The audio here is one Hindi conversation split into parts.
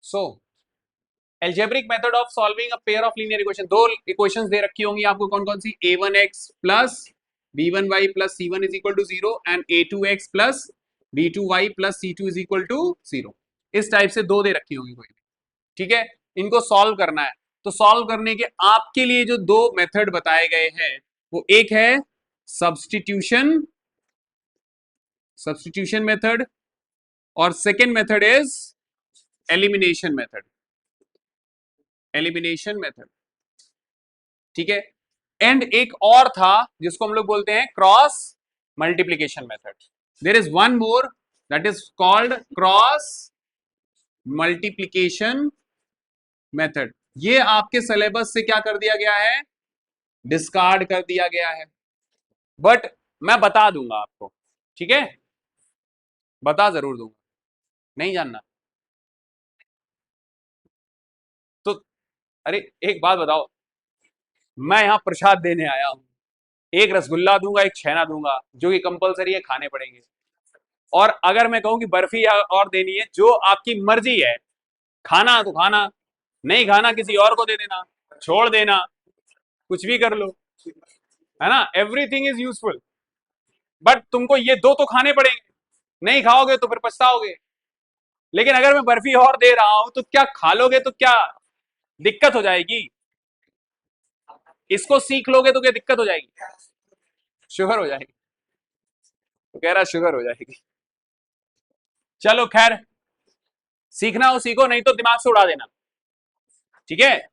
So algebraic method of solving a pair of linear equation, दो इक्वेशंस दे रखी होंगी आपको, कौन कौन सी, a1x plus b1y plus c1 is equal to 0 and a2x plus b2y plus c2 is equal to 0। इस टाइप से दो दे रखी होंगी कोई भी, ठीक है। इनको सॉल्व करना है, तो सॉल्व करने के आपके लिए जो दो मेथड बताए गए हैं वो एक है सब्स्टिट्यूशन सब्स्टिट्यूशन मेथड और second method is elimination method, elimination method, ठीक है। एंड एक और था जिसको हम लोग बोलते हैं cross multiplication method. There is one more that is called cross multiplication method. ये आपके सिलेबस से क्या कर दिया गया है, डिस्कार्ड कर दिया गया है, बट मैं बता दूंगा आपको, ठीक है, बता जरूर दूंगा, नहीं जानना तो। अरे एक बात बताओ, मैं यहां प्रसाद देने आया हूं, एक रसगुल्ला दूंगा एक छेना दूंगा जो कि कंपलसरी है, खाने पड़ेंगे। और अगर मैं कहूं कि बर्फी और देनी है, जो आपकी मर्जी है, खाना तो खाना, नहीं खाना किसी और को दे देना, छोड़ देना, कुछ भी कर लो, है ना, एवरीथिंग इज यूजफुल। बट तुमको ये दो तो खाने पड़ेंगे, नहीं खाओगे तो फिर पछताओगे। लेकिन अगर मैं बर्फी और दे रहा हूं तो क्या खा लोगे तो क्या दिक्कत हो जाएगी, इसको सीख लोगे तो क्या दिक्कत हो जाएगी, शुगर हो जाएगी, तो कह रहा शुगर हो जाएगी। चलो खैर, सीखना हो सीखो, नहीं तो दिमाग से उड़ा देना, ठीक है।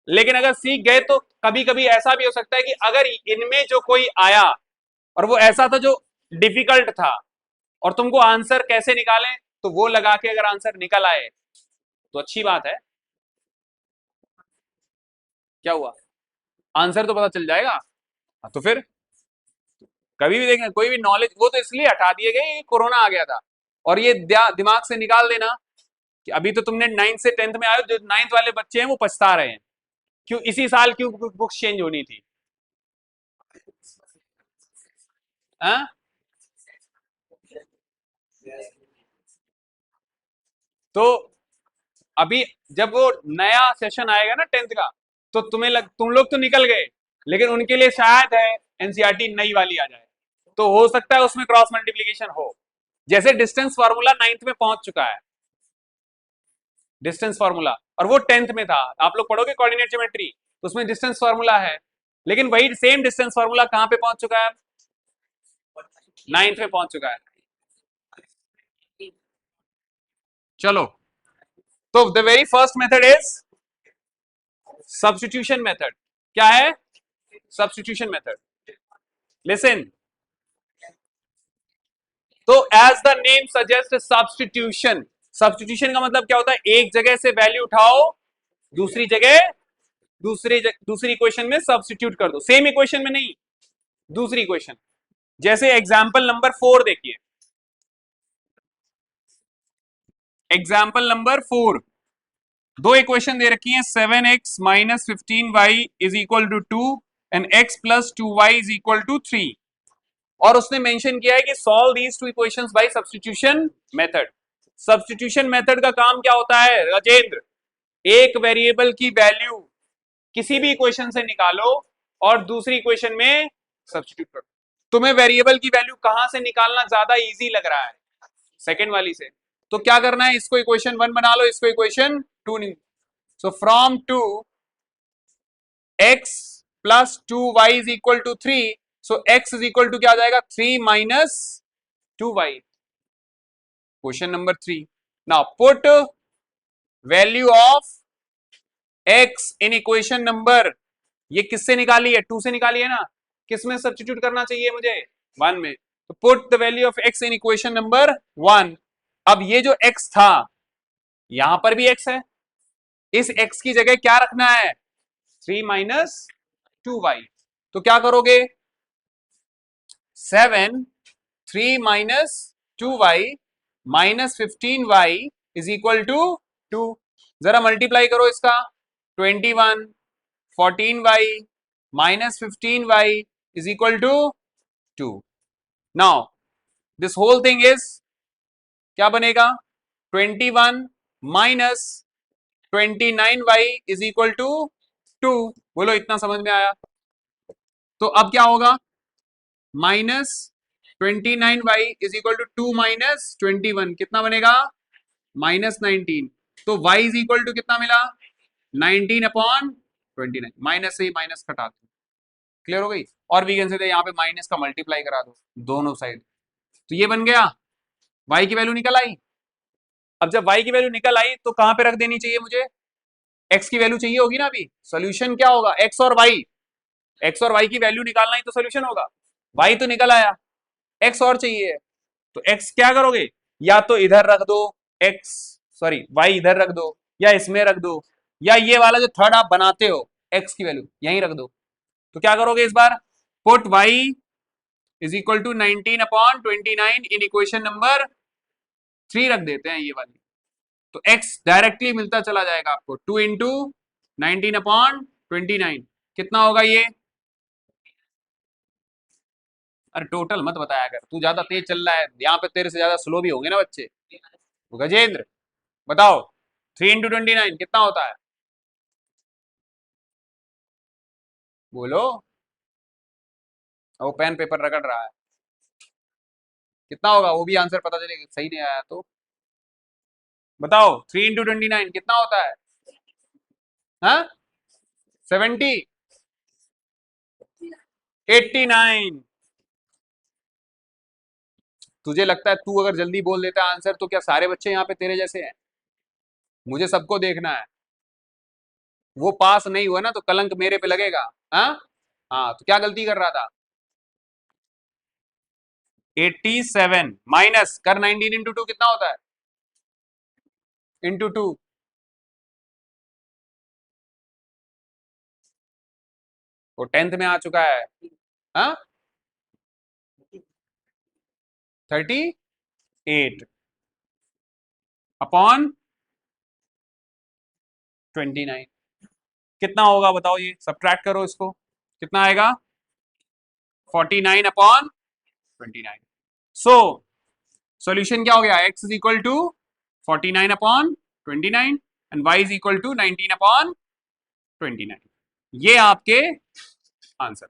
लेकिन अगर सीख गए तो कभी कभी ऐसा भी हो सकता है कि अगर इनमें जो कोई आया और वो ऐसा था जो डिफिकल्ट था और तुमको आंसर कैसे निकालें, तो वो लगा के अगर आंसर निकल आए तो अच्छी बात है। क्या हुआ, आंसर तो पता चल जाएगा। हाँ, तो फिर कभी भी देखें कोई भी नॉलेज, वो तो इसलिए हटा दिए गए कि कोरोना आ गया था, और ये दिमाग से निकाल देना कि अभी तो तुमने 9th से 10th में आए, जो 9th वाले बच्चे हैं वो पछता रहे हैं, क्यों इसी साल क्यों बुक्स चेंज होनी थी। हाँ, तो अभी जब वो नया सेशन आएगा ना 10th का, तो तुम लोग तो निकल गए, लेकिन उनके लिए शायद है एनसीईआरटी नई वाली आ जाए, तो हो सकता है उसमें क्रॉस मल्टीप्लीकेशन हो। जैसे डिस्टेंस फार्मूला 9th में पहुंच चुका है, डिस्टेंस फार्मूला, और वो 10th में था, आप लोग पढ़ोगे कोऑर्डिनेट ज्योमेट्री, तो उसमें डिस्टेंस फार्मूला है, लेकिन वही सेम डिस्टेंस फार्मूला कहां पे पहुंच चुका है, 9th में पहुंच चुका है। चलो, तो the very first method is substitution method. क्या है, सब्स्टिट्यूशन मेथड। लिसन, तो as the name suggest substitution, substitution का मतलब क्या होता है, एक जगह से वैल्यू उठाओ, दूसरी जगह दूसरी इक्वेशन में सब्स्टिट्यूट कर दो, सेम इक्वेशन में नहीं, दूसरी इक्वेशन। जैसे एग्जाम्पल नंबर 4 देखिए, एग्जाम्पल नंबर 4, दो इक्वेशन दे रखी है, 7x minus 15y is equal to 2 and x plus 2y is equal to 3, और उसने मेंशन किया है कि solve these two equations by substitution method. Substitution method का काम क्या होता है राजेंद्र, एक वेरिएबल की वैल्यू किसी भी इक्वेशन से निकालो और दूसरी इक्वेशन में सब्स्टिट्यूट करो। तुम्हें वेरिएबल की वैल्यू कहां से निकालना ज्यादा इजी लग रहा है, सेकेंड वाली से, तो क्या करना है, इसको इक्वेशन 1 बना लो, इसको इक्वेशन 2 नहीं। So from 2 x plus 2y is equal to 3, so x is equal to क्या आ जाएगा, 3 minus 2y, question number 3। Now put value of x in equation number, ये किससे निकाली है, 2 से निकाली है ना, किस में सब्स्टिट्यूट करना चाहिए मुझे, 1 में, तो put the value of x in equation number 1। अब ये जो x था, यहां पर भी x है, इस x की जगह क्या रखना है, 3 माइनस 2y, तो क्या करोगे, 7 3 minus 2y minus 15y is equal to 2, जरा मल्टीप्लाई करो इसका, 21 14y minus 15y is equal to 2। Now this whole thing is क्या बनेगा, 21 minus 29y is equal to 2। बोलो इतना समझ में आया? तो अब क्या होगा? Minus 29y is equal to 2 minus 21, कितना बनेगा? -19। तो y इज इक्वल टू कितना मिला? 19/29। माइनस से ही माइनस घटा दो, क्लियर हो गई? और वी कैन से यहाँ पे माइनस का मल्टीप्लाई करा दो दोनों साइड, तो ये बन गया, y की वैल्यू निकल आई। अब जब y की वैल्यू निकल आई तो कहां पे रख देनी चाहिए मुझे? x की वैल्यू चाहिए होगी ना। अभी सोल्यूशन क्या होगा? x और y, x और y की वैल्यू निकालना ही तो सोल्यूशन होगा। y तो निकल आया, x और चाहिए, तो x क्या करोगे? या तो इधर रख दो x, सॉरी y इधर रख दो, या इसमें रख दो, या ये वाला जो थर्ड आप बनाते हो x की वैल्यू यहीं रख दो। तो क्या करोगे इस बार? Put y is equal to 19/29 in equation number 3 रख देते हैं ये वाली, तो x डायरेक्टली मिलता चला जाएगा आपको। 2 इंटू 19/29 कितना होगा ये? अरे टोटल मत बताया कर, तू ज्यादा तेज चल रहा है, यहाँ पे तेरे से ज्यादा स्लो भी होंगे ना बच्चे। गजेंद्र बताओ, 3 इंटू 29 कितना होता है? बोलो। वो पेन पेपर रगड़ रहा है, कितना होगा वो भी आंसर पता चलेगा, सही नहीं आया तो बताओ। 3 इंटू 29 कितना होता है? हाँ, 70, 89। तुझे लगता है तू अगर जल्दी बोल देता है आंसर तो क्या सारे बच्चे यहाँ पे तेरे जैसे हैं? मुझे सबको देखना है, वो पास नहीं हुआ ना तो कलंक मेरे पे लगेगा। हाँ हाँ, तो क्या गलती कर रहा था? 87 माइनस कर 19 इंटू 2 कितना होता है? इंटू 2, वो 10th में आ चुका है। हाँ, 38 अपॉन 29 कितना होगा बताओ? ये सब्ट्रैक्ट करो इसको, कितना आएगा? 49/29। सो सॉल्यूशन क्या हो गया? x is equal to 49/29 and y is equal to 19/29। ये आपके आंसर।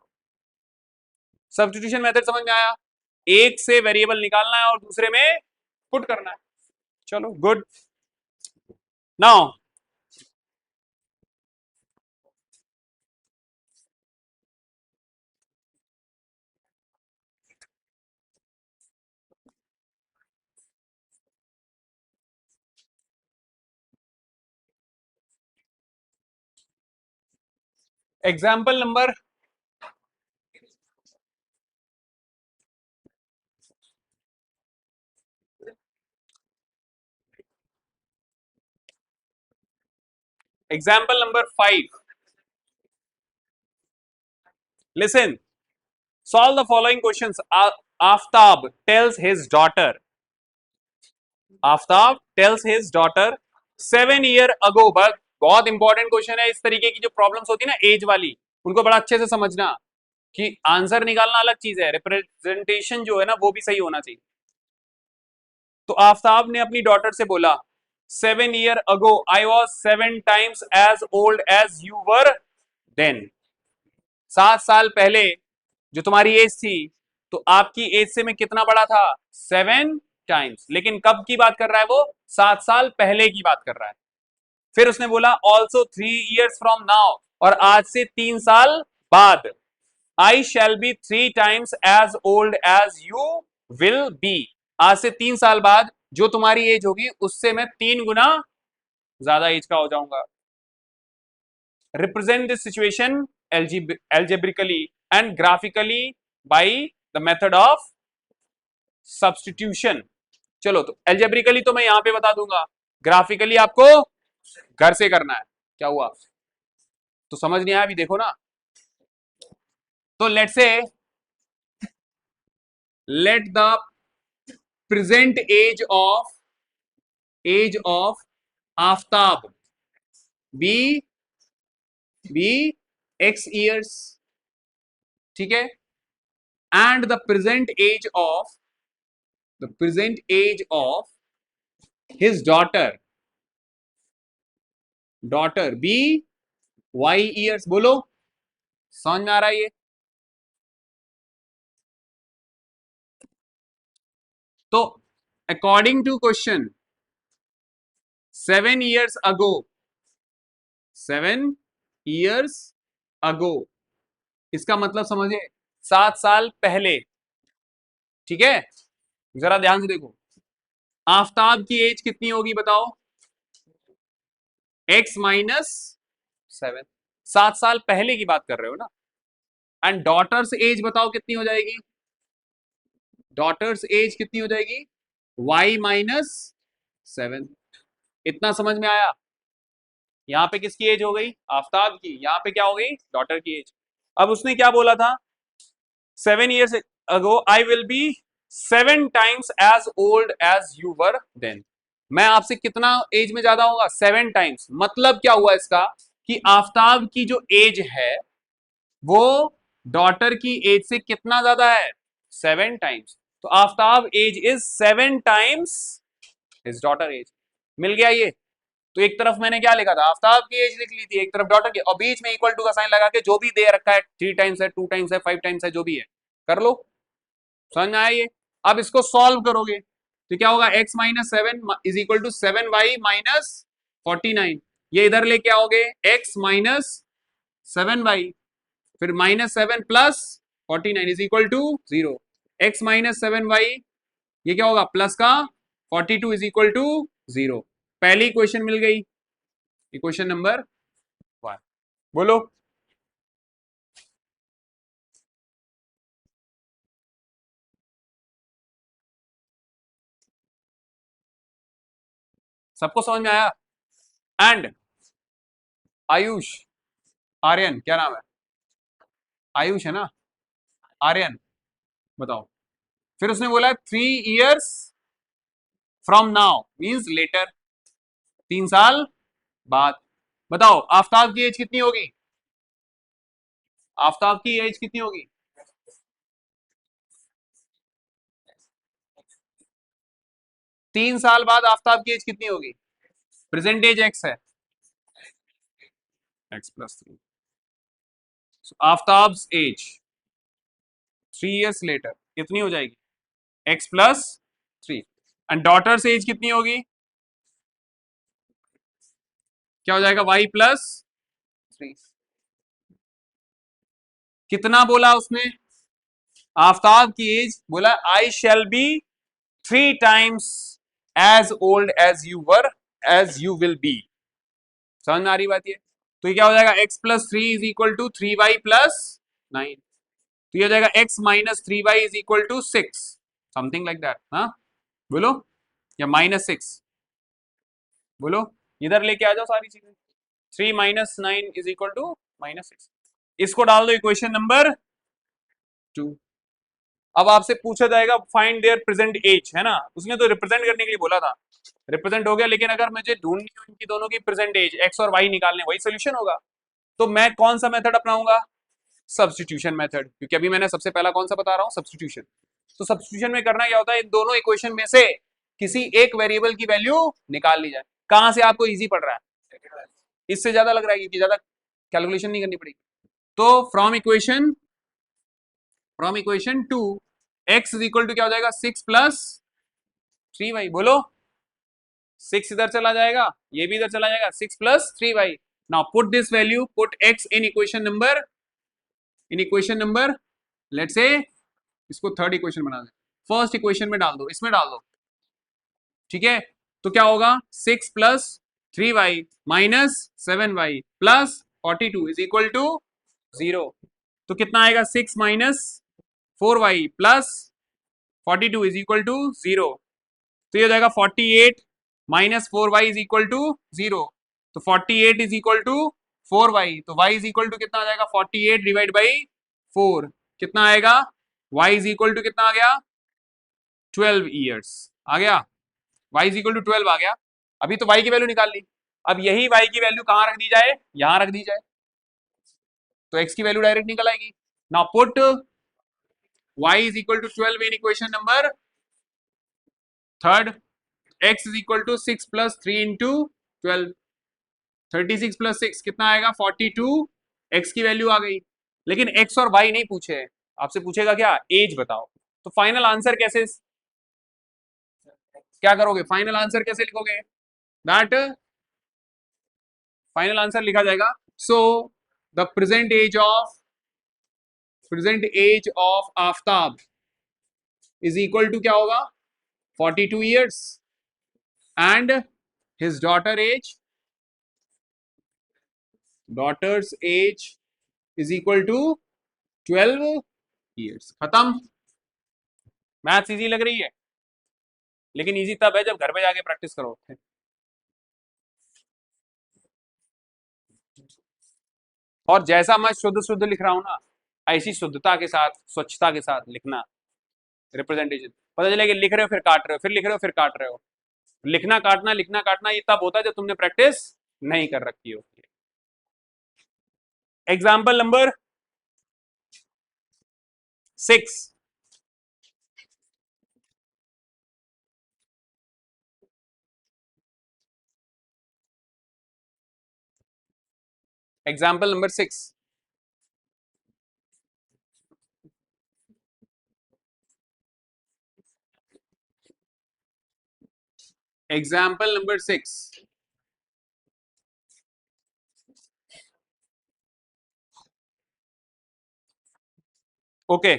सब्स्टिट्यूशन मेथड समझ में आया? एक से वेरिएबल निकालना है और दूसरे में पुट करना है। चलो good. Now example number example number 5। Listen, solve the following questions. Aftab tells his daughter, Aftab tales his daughter 7 years ago, but बहुत इंपॉर्टेंट क्वेश्चन है। इस तरीके की जो प्रॉब्लम्स होती है ना एज वाली, उनको बड़ा अच्छे से समझना कि आंसर निकालना अलग चीज है, रिप्रेजेंटेशन जो है ना वो भी सही होना चाहिए। तो आफ्ताब ने अपनी डॉटर से बोला, 7 years ago I was 7 times as old as you were then। 7 साल पहले जो तुम्हारी एज थी, तो आपकी एज से मैं कितना बड़ा था? 7 times। लेकिन कब की बात कर रहा है वो? 7 साल पहले की बात कर रहा है। फिर उसने बोला ऑल्सो 3 years फ्रॉम नाउ, और आज से 3 साल बाद, I shall be 3 times as old as you will be. आज से 3 साल बाद जो तुम्हारी एज होगी उससे मैं 3 गुना ज्यादा एज का हो जाऊंगा। Represent this situation algebraically and graphically by the method of substitution। चलो, तो algebraically तो मैं यहां पे बता दूंगा, ग्राफिकली आपको घर से करना है। क्या हुआ? तो समझ नहीं आया? अभी देखो ना, तो लेट से let the present age of Aftab be x years, ठीक है, and the present age of his daughter daughter be Y years. बोलो, समझ में आ रहा है ये? तो according to question 7 years ago, 7 years ago, इसका मतलब समझे 7 साल पहले। ठीक है, जरा ध्यान से देखो, आफताब की एज कितनी होगी बताओ? x-7, 7 साल पहले की बात कर रहे हो ना। एंड डॉटर्स एज बताओ कितनी हो जाएगी? डॉटर्स एज कितनी हो जाएगी? y-7। इतना समझ में आया? यहां पे किसकी एज हो गई? आफताब की। यहां पे क्या हो गई? डॉटर की एज। अब उसने क्या बोला था? 7 years ago I will be 7 times as old as you were then। मैं आपसे कितना एज में ज्यादा होगा? 7 times। मतलब क्या हुआ इसका कि आफताब की जो एज है वो डॉटर की एज से कितना ज्यादा है? 7 times। तो Aftab age is 7 times his daughter age. मिल गया ये? तो एक तरफ मैंने क्या लिखा था? आफताब की एज लिख ली थी, एक तरफ डॉटर की, और बीच में इक्वल टू का साइन लगा के जो भी दे रखा है, 3 times है, 2 times है, 5 times है, जो भी है कर लो। समझ में आया ये? अब इसको सॉल्व करोगे तो क्या होगा? x-7 is equal to 7y-49। ये इधर लेके आओगे, x-7y, फिर -7 plus 49 is equal to 0। x-7y, ये क्या होगा? प्लस का 42 इज इक्वल टू 0। पहली इक्वेशन मिल गई, इक्वेशन नंबर 1। बोलो, सबको समझ में आया? एंड आयुष, आर्यन, क्या नाम है? आयुष है ना? आर्यन, बताओ। फिर उसने बोला 3 years from now means later, 3 साल बाद। बताओ आफताब की एज कितनी होगी? आफताब की एज कितनी होगी? 3 साल बाद आफताब की एज कितनी होगी? प्रेजेंट एज x है, x+3। Aftab's as 3 years letter कितनी हो जाएगी? x+3। एंड डॉटर्स एज कितनी होगी? क्या हो जाएगा? y+3। कितना बोला उसने? आफ्ताब की एज बोला I shall be 3 times as old as you were, as you will be. समझ में आ रही बात ये? तो ये क्या हो जाएगा? x+3 is equal to 3y+9। तो ये हो जाएगा x-3y is equal to 6, something like that. हाँ बोलो, या -6? बोलो, इधर लेके आ जाओ सारी चीजें। 3 - 9 इज इक्वल टू -6। इसको डाल दो इक्वेशन नंबर 2। अब आपसे पूछा जाएगा फाइंड देयर प्रेजेंट एज, है ना? उसने तो रिप्रेजेंट करने के लिए बोला था, रिप्रेजेंट हो गया, लेकिन अगर मुझे ढूंढनी हो इनकी दोनों की प्रेजेंट एज, एक्स और वाई निकालने, वही सोल्यूशन होगा। तो मैं कौन सा मेथड अपनाऊंगा? सब्सटीट्यूशन मेथड, क्योंकि अभी मैंने सबसे पहला कौन सा बता रहा हूं? सब्सटीट्यूशन। तो सब्सटीट्यूशन में करना क्या होता है? इन दोनों इक्वेशन में से किसी एक वेरिएबल की वैल्यू निकाल ली जाए। कहां से आपको इजी पड़ रहा है? इससे ज्यादा लग रहा है, क्योंकि ज्यादा कैलकुलेशन नहीं करनी पड़ेगी। तो from equation 2 x is equal to क्या हो जाएगा? 6+3y। बोलो, 6 इधर चला जाएगा, ये भी इधर चला जाएगा, 6+3y। Now put this value, put x in equation number let's say, इसको थर्ड इक्वेशन बना दे, फर्स्ट इक्वेशन में डाल दो, इसमें डाल दो। ठीक है, तो क्या होगा? 6+3y-7y+42 is equal to 0। तो कितना आएगा? 6-4y+42 is equal to 0। तो ये हो जाएगा 48 -4y इज इक्वल टू 0। तो 48 इज इक्वल टू 4y। तो y इज इक्वल टू कितना आ जाएगा? 48 डिवाइड बाई 4 कितना आएगा? y इज इक्वल टू कितना आ गया? 12 ईयर्स आ गया। y इज इक्वल टू 12 आ गया। अभी तो y की वैल्यू निकाल ली, अब यही y की वैल्यू कहां रख दी जाए? यहां रख दी जाए, तो x की वैल्यू डायरेक्ट निकल आएगी। Now put y is equal to 12 in equation number third, x is equal to 6+3 into 12। 36 plus 6 कितना आएगा 42। एक्स की वैल्यू आ गई, लेकिन एक्स और वाई नहीं पूछे हैं, आपसे पूछेगा क्या एज बताओ। तो फाइनल आंसर कैसे, क्या करोगे, फाइनल आंसर कैसे लिखोगे, दैट फाइनल आंसर लिखा जाएगा so the present age of Aftab is equal to क्या होगा 42 years and his daughter's age is equal to 12 years. खत्म। मैथ्स इजी लग रही है, लेकिन इजी तब है जब घर पे जाके प्रैक्टिस करो। और जैसा मैं शुद्ध शुद्ध लिख रहा हूं ना, ऐसी शुद्धता के साथ स्वच्छता के साथ लिखना रिप्रेजेंटेशन। पता चलेगा लिख रहे हो फिर काट रहे हो, फिर लिख रहे हो फिर काट रहे हो। लिखना काटना ये तब होता है जब तुमने प्रैक्टिस नहीं कर रखी हो। Example number 6। Example number 6। Example number 6। Okay,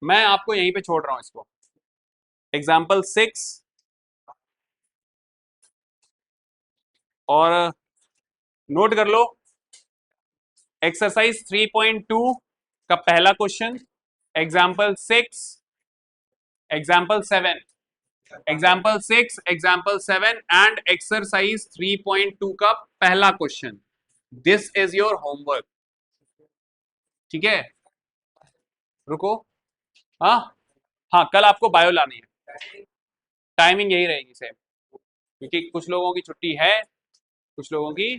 मैं आपको यहीं पे छोड़ रहा हूं इसको। एग्जाम्पल 6 और नोट कर लो। एक्सरसाइज 3.2 का पहला question, example 6, example 7, example 6, example 7 and exercise 3.2 का पहला question. This is your homework. ठीक है, रुको। हाँ हाँ, कल आपको बायो लानी है, टाइमिंग यही रहेगी सेम, क्योंकि कुछ लोगों की छुट्टी है, कुछ लोगों की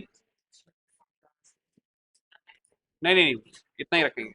नहीं नहीं नहीं, इतना ही रखेंगे।